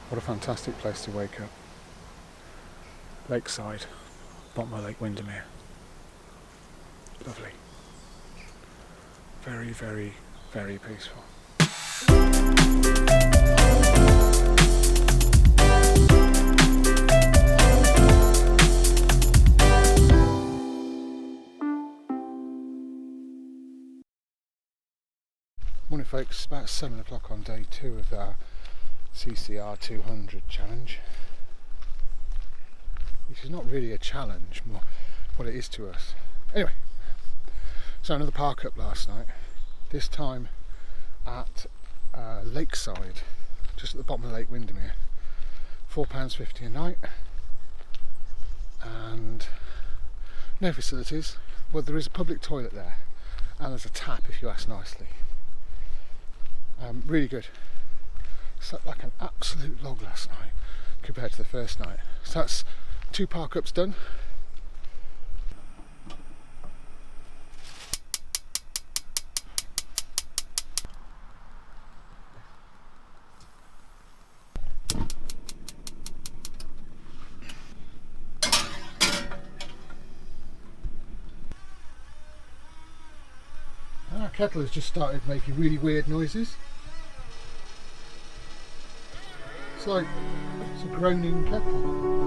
What a fantastic place to wake up. Lakeside, bottom of Lake Windermere. Lovely. Very, very, very peaceful. Morning folks, it's about 7 o'clock on day 2 of our CCR200 challenge, which is not really a challenge, more what it is to us. Anyway, so another park up last night, this time at Lakeside, just at the bottom of Lake Windermere. £4.50 a night and no facilities. Well, there is a public toilet there and there's a tap if you ask nicely. Really good. Slept like an absolute log last night compared to the first night. So that's 2 park ups done. Our kettle has just started making really weird noises. It's like it's a groaning kettle.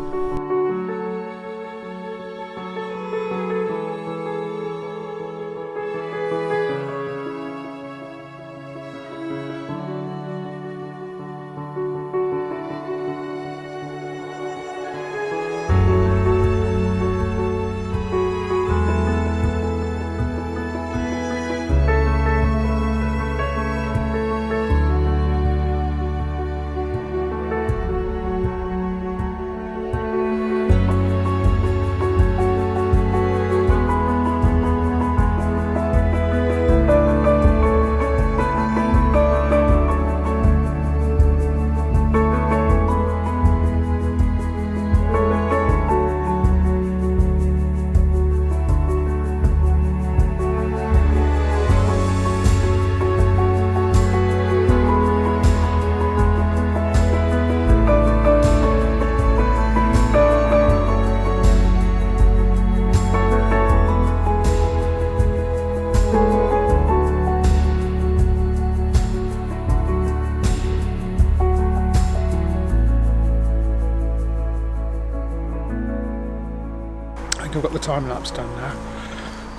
I've got the time lapse done now,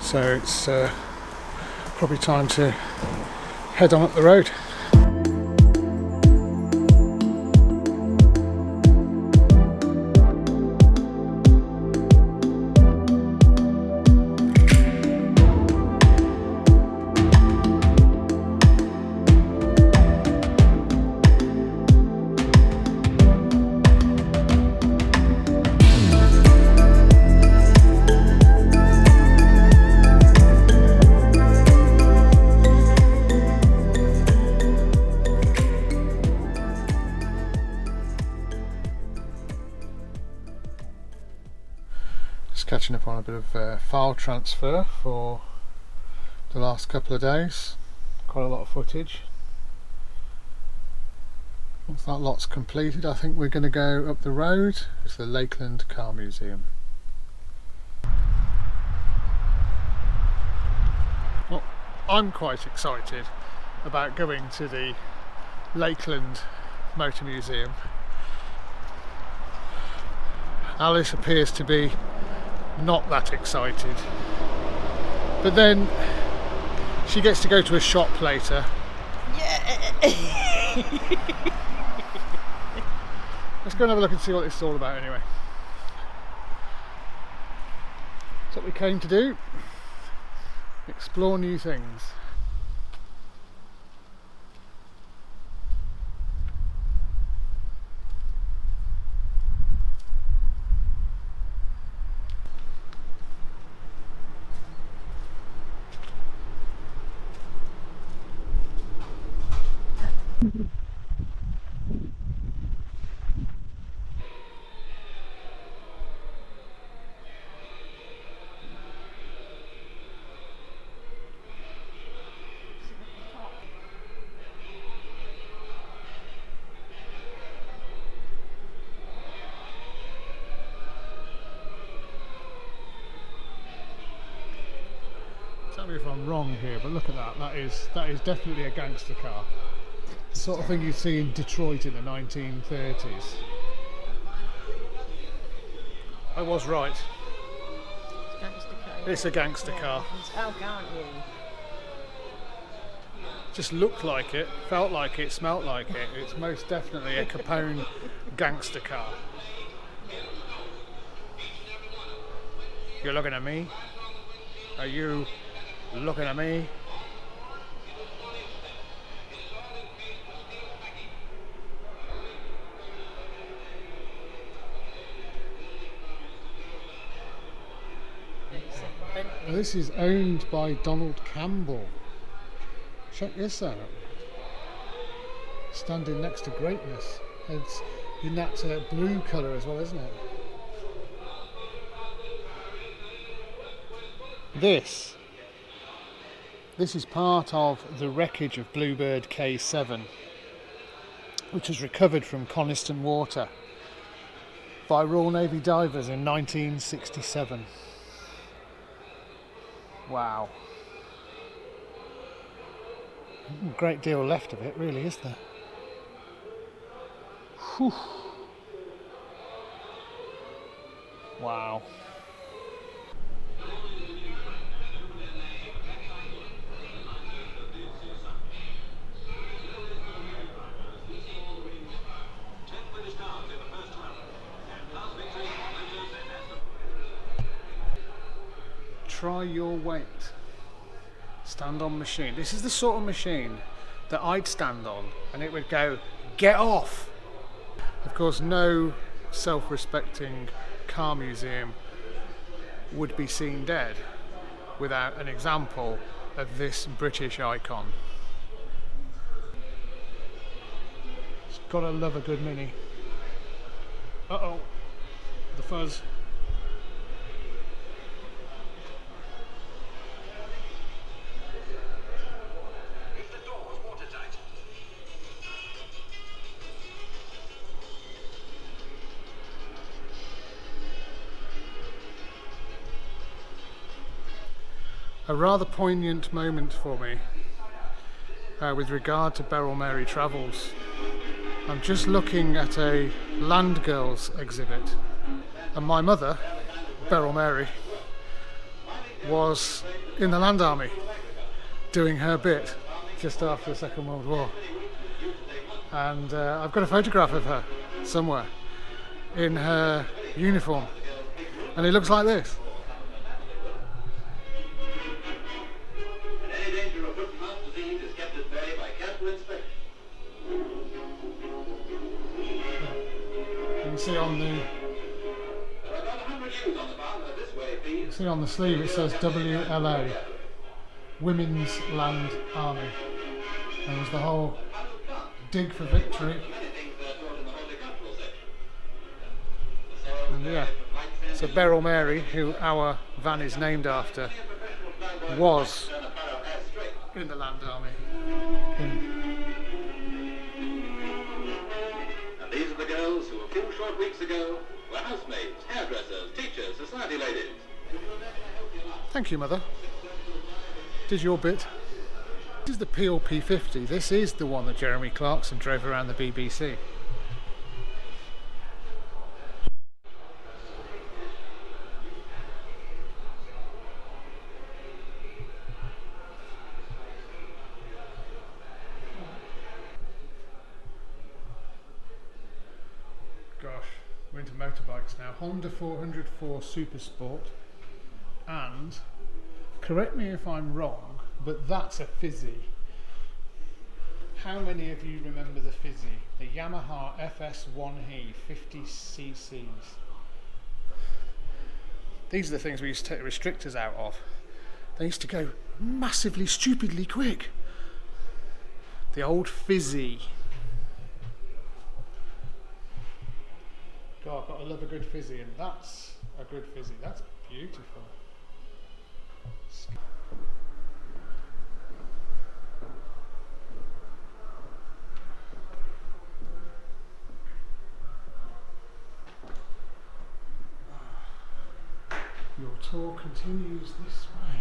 so it's probably time to head on up the road. Catching up on a bit of file transfer for the last couple of days. Quite a lot of footage. Once that lot's completed, I think we're going to go up the road to the Lakeland Car Museum. Well, I'm quite excited about going to the Lakeland Motor Museum. Alice appears to be not that excited, but then she gets to go to a shop later. Yeah. Let's go and have a look and see what this is all about anyway. That's what we came to do, explore new things. Tell me if I'm wrong here, but look at that. That is definitely a gangster car. The sort of thing you see in Detroit in the 1930s. I was right. It's a gangster car. How can't you? Just looked like it, felt like it, smelt like it. It's most definitely a Capone gangster car. You're looking at me? Are you looking at me? This is owned by Donald Campbell. Check this out. Standing next to greatness. It's in that blue colour as well, isn't it? This is part of the wreckage of Bluebird K7, which was recovered from Coniston Water by Royal Navy divers in 1967. Wow. A great deal left of it, really, is there? Whew. Wow. Try your weight. Stand on machine. This is the sort of machine that I'd stand on and it would go, get off! Of course, no self-respecting car museum would be seen dead without an example of this British icon. It's gotta love a good Mini. Uh-oh, the fuzz. A rather poignant moment for me with regard to Beryl Mary Travels. I'm just looking at a Land Girls exhibit, and my mother, Beryl Mary, was in the Land Army doing her bit just after the Second World War, and I've got a photograph of her somewhere in her uniform, and it looks like this. You see on the sleeve it says WLA, Women's Land Army, and there's the whole dig for victory. And yeah, so Beryl Mary, who our van is named after, was in the Land Army. And these are the girls who a few short weeks ago were housemaids, hairdressers, teachers, society ladies. Thank you, Mother. Did your bit. This is the Peel P50. This is the one that Jeremy Clarkson drove around the BBC. Gosh, we're into motorbikes now. Honda 404 Super Sport. And, correct me if I'm wrong, but that's a Fizzy. How many of you remember the Fizzy? The Yamaha FS1E 50cc's. These are the things we used to take the restrictors out of. They used to go massively, stupidly quick. The old Fizzy. God, I've got to love a good Fizzy, and that's a good Fizzy. That's beautiful. Your tour continues this way.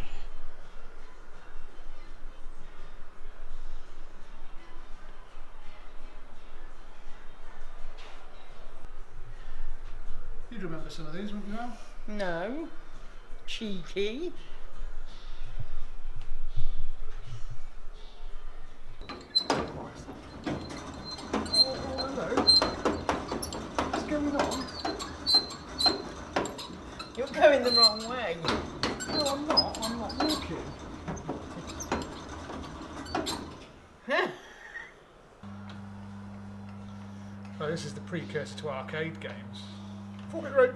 remember some of these, wouldn't you, Al? No. Cheeky. Oh, hello. What's going on? You're going the wrong way. No, I'm not. I'm not walking. Oh, this is the precursor to arcade games. Fork it right.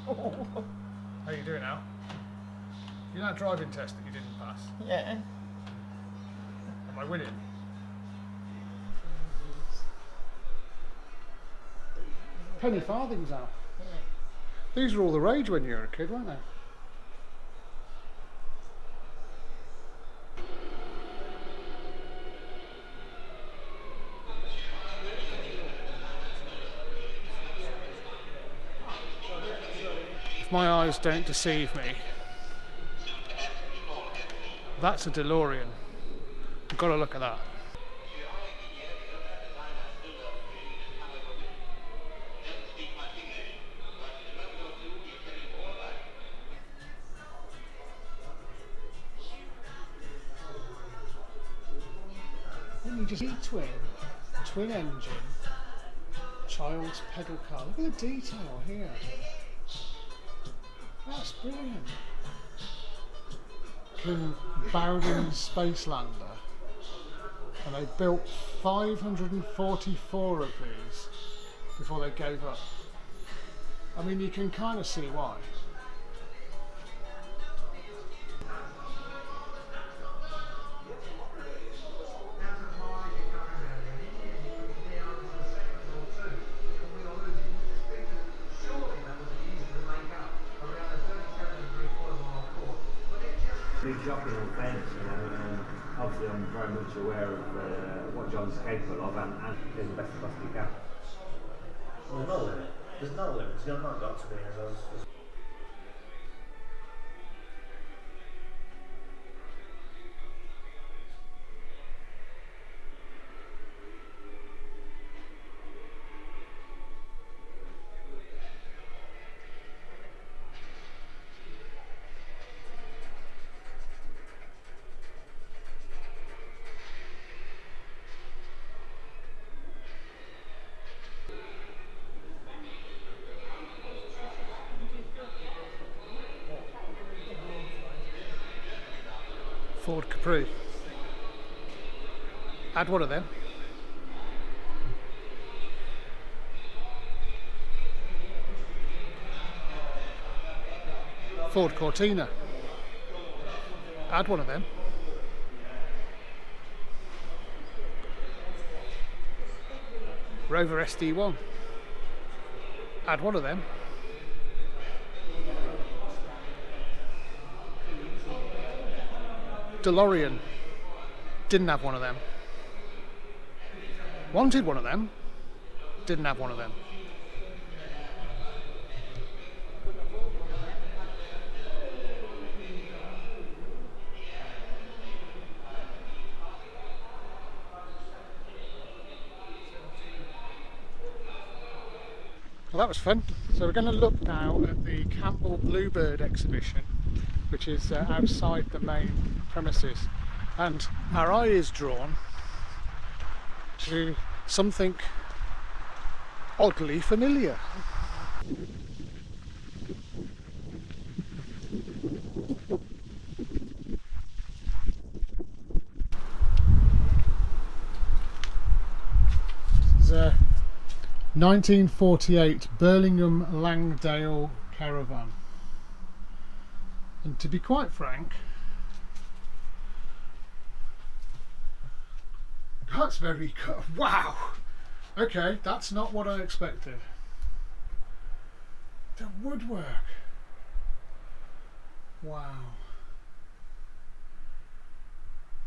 How you doing, Al? You know that driving test that you didn't pass? Yeah. Am I winning? Penny farthings, Al. Yeah. These were all the rage when you were a kid, weren't they? If my eyes don't deceive me, that's a DeLorean. I've got to look at that. You just see twin engine, child's pedal car. Look at the detail here. That's brilliant. King Barrow-in Space Lander, and they built 544 of these before they gave up. I mean, you can kind of see why. Big shopping in Fence, you know, and obviously I'm very much aware of what John's capable of and doing the best possible he can. Well, there's no limit. There's no limit. There's not got to be. There's Ford Capri. Add one of them. Ford Cortina. Add one of them. Rover SD1. Add one of them. DeLorean. Didn't have one of them. Wanted one of them. Didn't have one of them. Well, that was fun. So we're going to look now at the Campbell Bluebird exhibition, which is outside the main premises, and our eye is drawn to something oddly familiar. This is a 1948 Burlingham Langdale caravan. And to be quite frank, that's very good. Wow! Okay, that's not what I expected. The woodwork. Wow.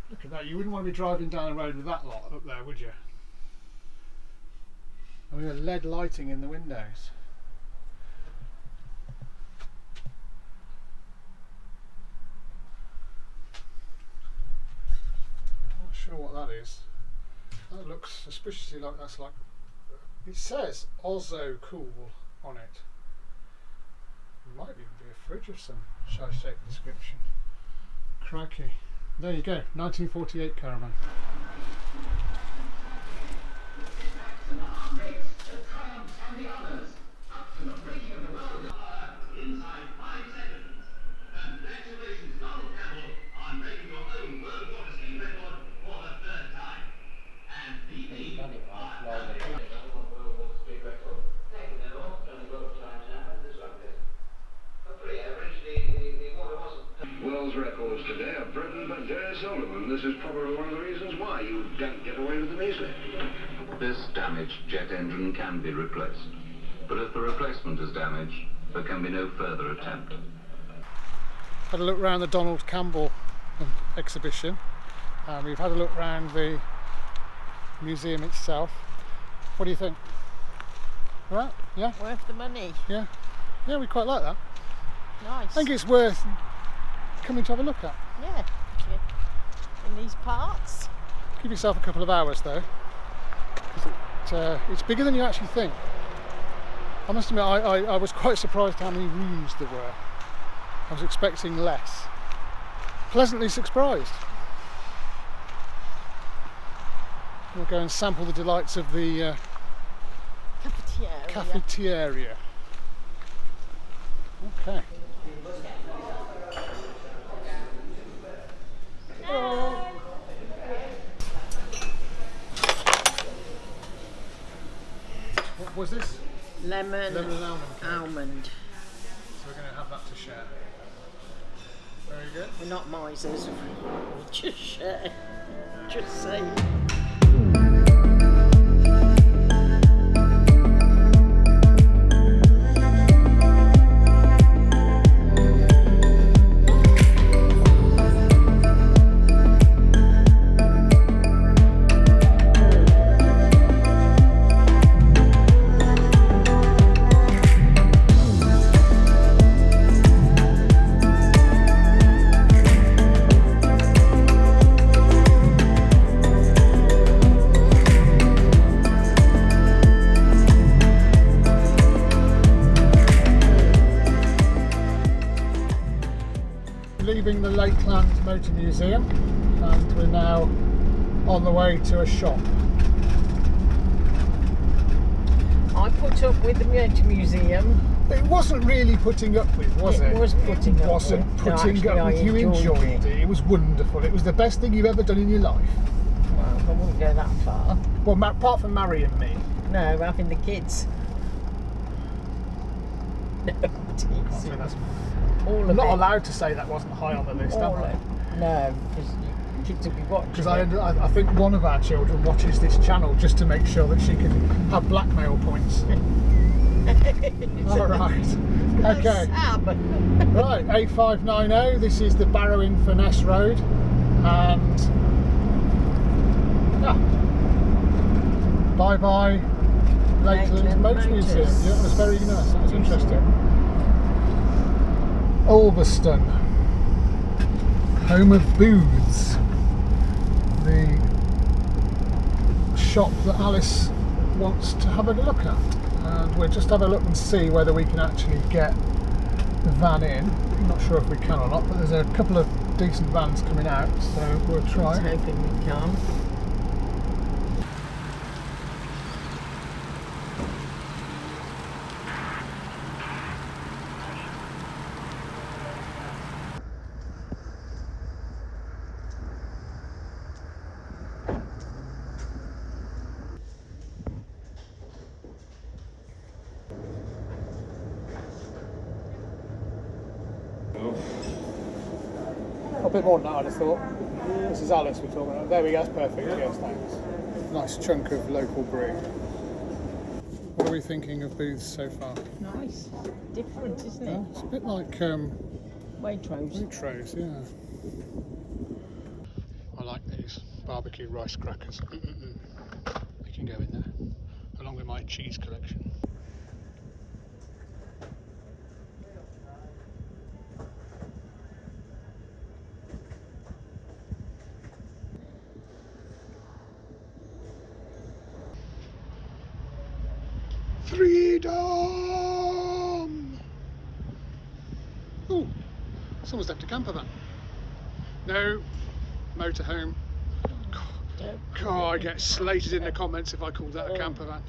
Look at that. You wouldn't want to be driving down the road with that lot up there, would you? I mean, LED lighting in the windows. I'm not sure what that is. That looks suspiciously like that's like It says Ozo Cool on it. Might even be a fridge of some. Shall I check the description? Crikey. There you go, 1948 caravan. Inside 5 seconds. Congratulations, Donald Campbell, on breaking your own world water skiing record for the 3rd time. And PB on world water ski record. Thank you, Neville. Only got of times now, and this like this. But pretty average, the water wasn't. World's records today are Britain, but dear Solomon, this is probably one of the reasons why you don't get away with them easily. This damaged jet engine can be replaced. But if the replacement is damaged, there can be no further attempt. Had a look around the Donald Campbell exhibition. We've had a look around the museum itself. What do you think? All right? Yeah? Worth the money. Yeah? Yeah, we quite like that. Nice. I think it's worth coming to have a look at. Yeah. In these parts. Give yourself a couple of hours though, because it's bigger than you actually think. I must admit, I was quite surprised how many rooms there were. I was expecting less. Pleasantly surprised. We'll go and sample the delights of the cafeteria. Okay. What was this? Lemon Lemon and almond cake. almond. So we're going to have that to share. Very good. We're not misers. We just share. Just say. Leaving the Lakeland Motor Museum, and we're now on the way to a shop. I put up with the Motor Museum. It wasn't really putting up with, was it? It was putting up wasn't with. putting No, up actually, with. I You enjoyed enjoyed it. It was wonderful. It was the best thing you've ever done in your life. Well, I wouldn't go that far. Well, apart from marrying me. No, having the kids. No, So that's, all of I'm not it. allowed to say that wasn't high on the list, am All I? of it. No, because kids will be watching. Because I think one of our children watches this channel just to make sure that she can have blackmail points. All right. Okay. Right, A590. This is the Barrow-in-Furness road, and yeah. Bye bye, Lakeland Motor Museum. Yeah, that was very nice. That was interesting. Ulverston, home of Booths, the shop that Alice wants to have a look at, and we'll just have a look and see whether we can actually get the van in. I'm not sure if we can or not, but there's a couple of decent vans coming out, so we'll try. I'm hoping we can. A bit more than that, I'd have thought. This is Alice we're talking about. There we go, that's perfect. Yes, thanks. Nice chunk of local brie. What are we thinking of booths so far? Nice. Different, isn't Yeah, it? it's a bit like Waitrose. Waitrose, yeah. I like these barbecue rice crackers. They can go in there, along with my cheese collection. Freedom! Oh, someone's left a camper van. No, motorhome. God, I get slated in the comments if I call that a camper van.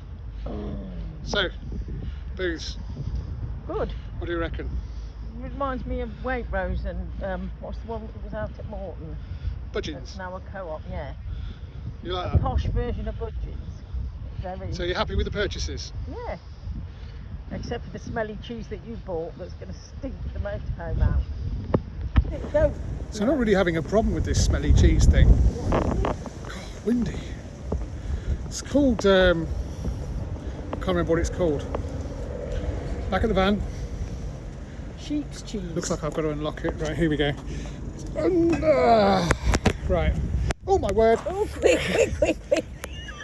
So, Booths, Good. what do you reckon? Reminds me of Waitrose and what's the one that was out at Morton? Budgeons. It's now a co-op, yeah. You like A that? posh version of Budgeons. Very. So you're happy with the purchases? Yeah. Except for the smelly cheese that you bought that's going to stink the motorhome out. Go. So I'm not really having a problem with this smelly cheese thing. God, windy. It's called, I can't remember what it's called. Back at the van. Sheep's cheese. Looks like I've got to unlock it. Right, here we go. Right. Oh my word. Oh, quick.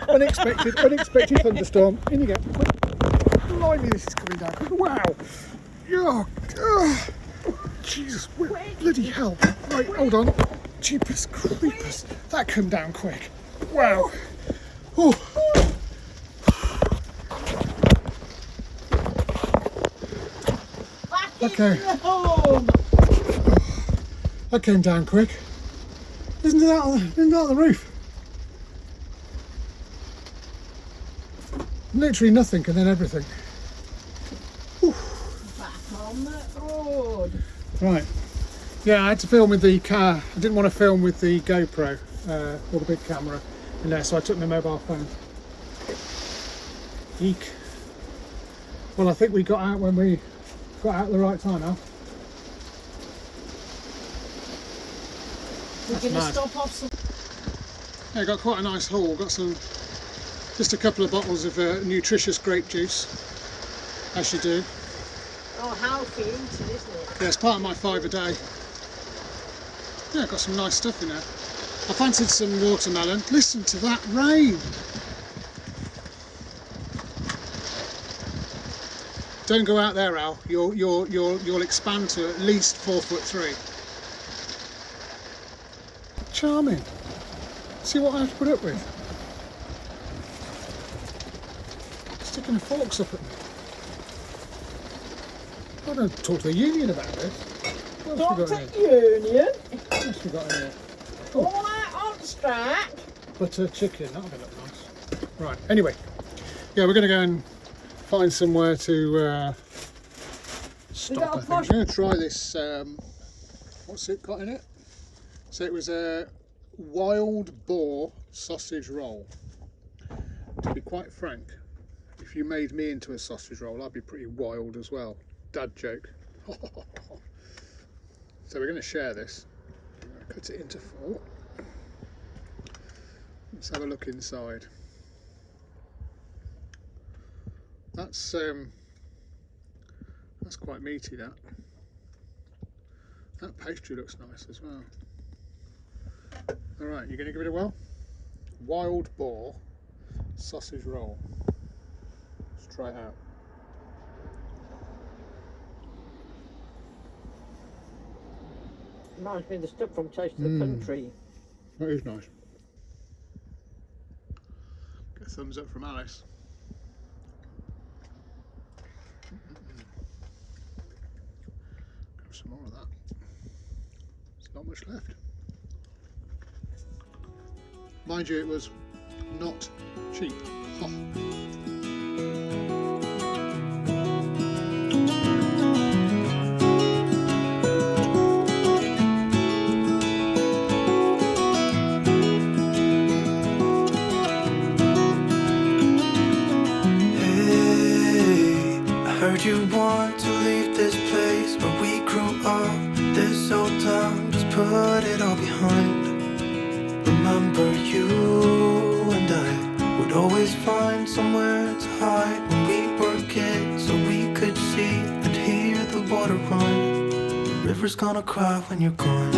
Unexpected thunderstorm. In you go. Blimey, this is coming down. Wow. Oh, Jesus, bloody hell. Right, hold on. Jeepers creepers. That came down quick. Wow. Oh. Okay. That came down quick. Isn't that on the roof? Literally nothing and then everything. Back on the road. Right. Yeah, I had to film with the car. I didn't want to film with the GoPro or the big camera in there, so I took my mobile phone. Eek. Well, I think we got out when we got out at the right time now. We're going to mad. stop off some. Yeah, got quite a nice haul. Got just a couple of bottles of nutritious grape juice, as you do. Oh, healthy eating, isn't it? Yeah, it's part of my 5 a day. Yeah, got some nice stuff in there. I fancied some watermelon. Listen to that rain. Don't go out there, Al. You'll expand to at least 4'3". Charming. See what I have to put up with. Sticking the forks up at me. I don't talk to the union about this. What else we got in here? Union. What else we got in here? All that on strike. Butter chicken, that'll look nice. Right, anyway. Yeah, we're going to go and find somewhere to stop, I think. I'm going to try this, what's it got in it? So it was a wild boar sausage roll. To be quite frank, if you made me into a sausage roll, I'd be pretty wild as well. Dad joke. So we're going to share this. I'm going to cut it into 4. Let's have a look inside. That's quite meaty, that. That pastry looks nice as well. Alright, you're going to give it a whirl? Wild boar sausage roll. Let's try it out. Reminds me of the stuff from Taste of the Country. That is nice. Get a thumbs up from Alice. Some more of that. There's not much left. Mind you, it was not cheap. Oh. You want to leave this place where we grew up, this old town, just put it all behind. Remember you and I would always find somewhere to hide when we were kids, so we could see and hear the water run. The river's gonna cry when you're gone.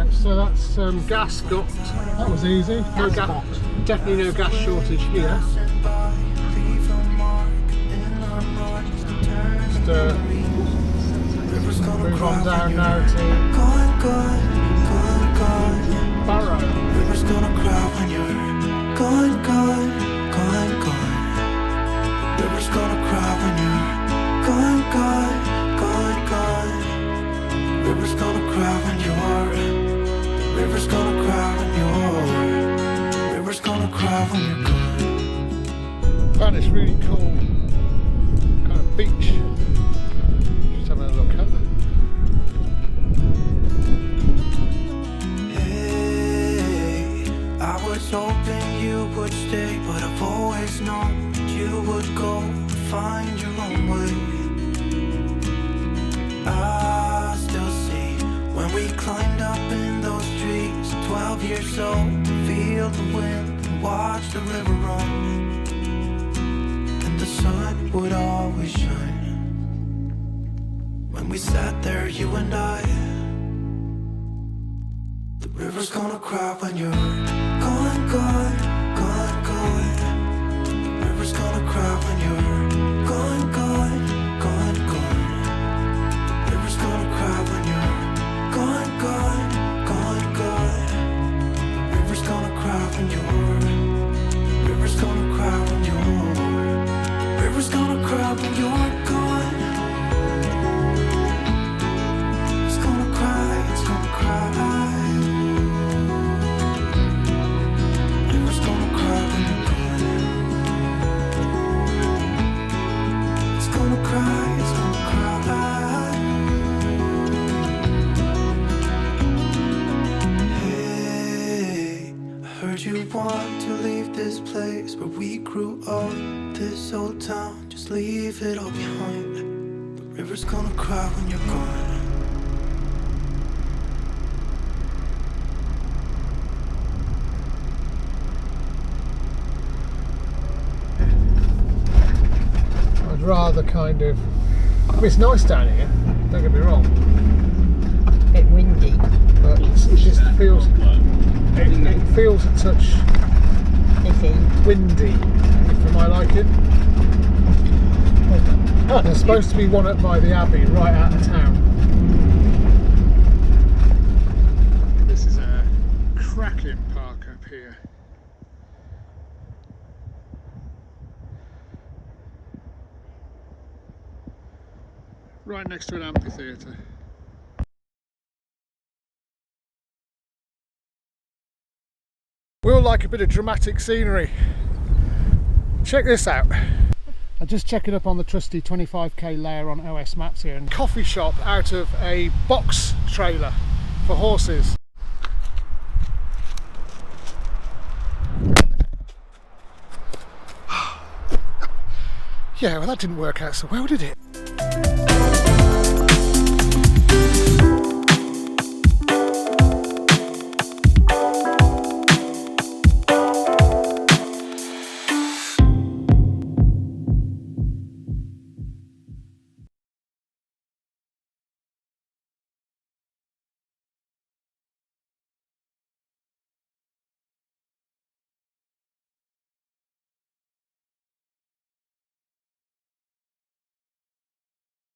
Right, so that's gas got. That was easy. No gas, definitely no gas shortage here. Just move on down now to Barrow. River's gonna cry when you're gone, gone, gone, gone. River's gonna cry when you're gone, gone, gone, gone. River's gonna cry when you're. River's gonna cry when you're. River's gonna cry when you're gone. Found this really cool kind of beach. Just having a look at. I was hoping you would stay, but I've always known that you would go and find your own way. I still see when we climbed up in those trees, 12 years old, to feel the wind and watch the river run. And the sun would always shine. When we sat there, you and I. The river's gonna cry when you're gone, gone, gone, gone. The river's gonna cry when you're gone, gone, gone, gone. The river's gonna cry when you're gone, gone, gone, gone. The river's gonna cry when you're. The river's gonna cry when you're. The river's gonna cry when you're gone. It's gonna cry, it's gonna cry. You want to leave this place where we grew up, this old town, just leave it all behind. The river's gonna cry when you're gone. I'd rather kind of. I mean, it's nice down here. Don't get me wrong. A bit windy. But it just feels. It feels a touch Iffy. windy for my liking. There's supposed to be one up by the Abbey, right out of town. This is a cracking park up here. Right next to an amphitheatre. We all like a bit of dramatic scenery. Check this out. I'm just checking up on the trusty 25k layer on OS Maps here, and coffee shop out of a box trailer for horses. Yeah, well that didn't work out so well, did it?